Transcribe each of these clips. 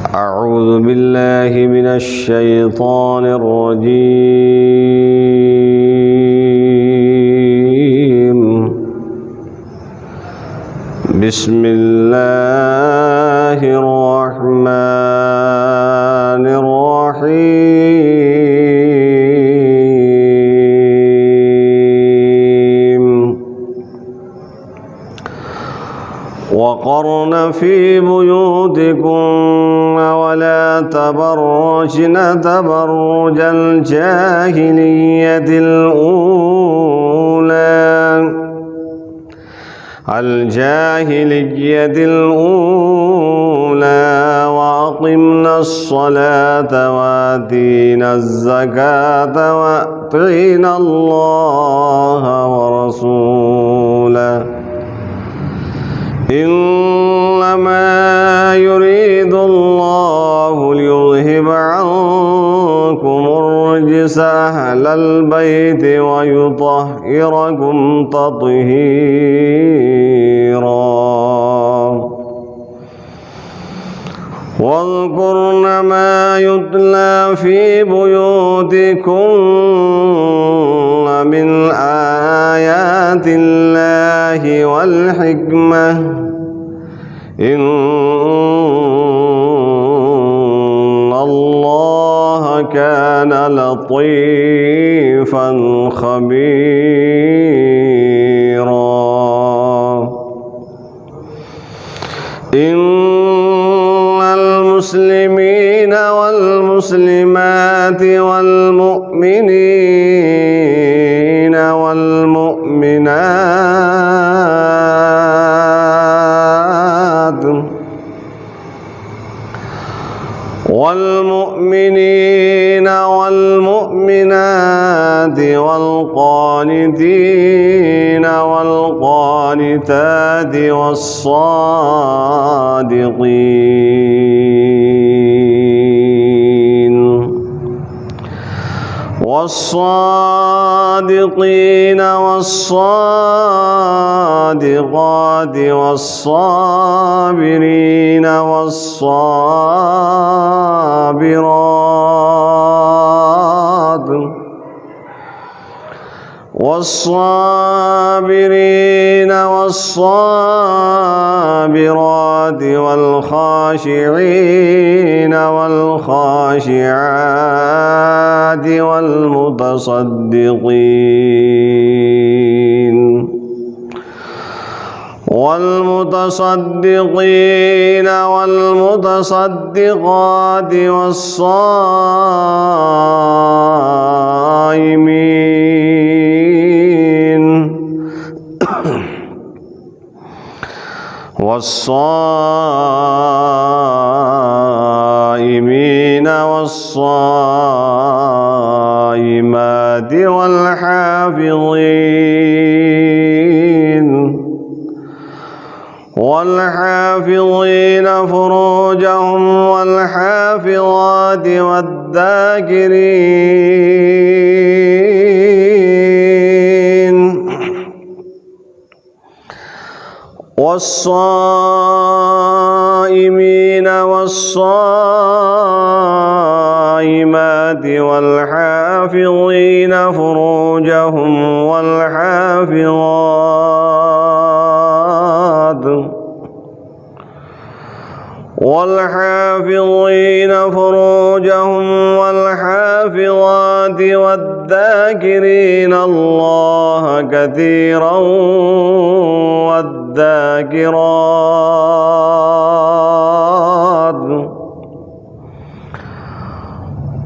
أعوذ بالله من الشيطان الرجيم. بسم الله الرحمن الرحيم. وقرن في بيوتكن ولا تبرجن تبرج الجاهلية الأولى وأقمنا الصلاة وآتينا الزكاة وأطعنا الله ورسوله إنما يريد الله ليذهب عنكم الرجس أهل البيت ويطهركم تطهيرا. واذكرن ما يتلى في بيوتكن من آيات الله والحكمة إن الله كان لطيفا خبيرا. إن المسلمين والمسلمات والمؤمنين والمؤمنات والقانتين والقانتات والصادقين والصادقات والصابرين والصابرات والخاشعين والخاشعات والمتصدقين والمتصدقات والصائمين والصائمات والحافظين فروجهم والحافظات والصائمين والصائمات والحافظين فروجهم والحافظات والذاكرين الله كثيرا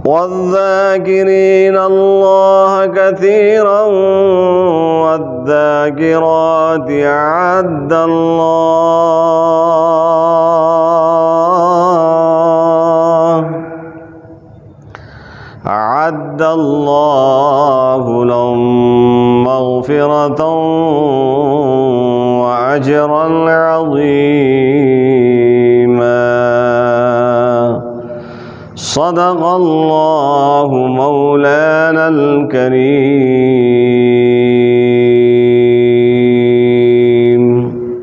والذاكرين الله كثيرا والذاكرات أعد الله لهم مغفرة وأجرا عظيما. صدق الله مولانا الكريم.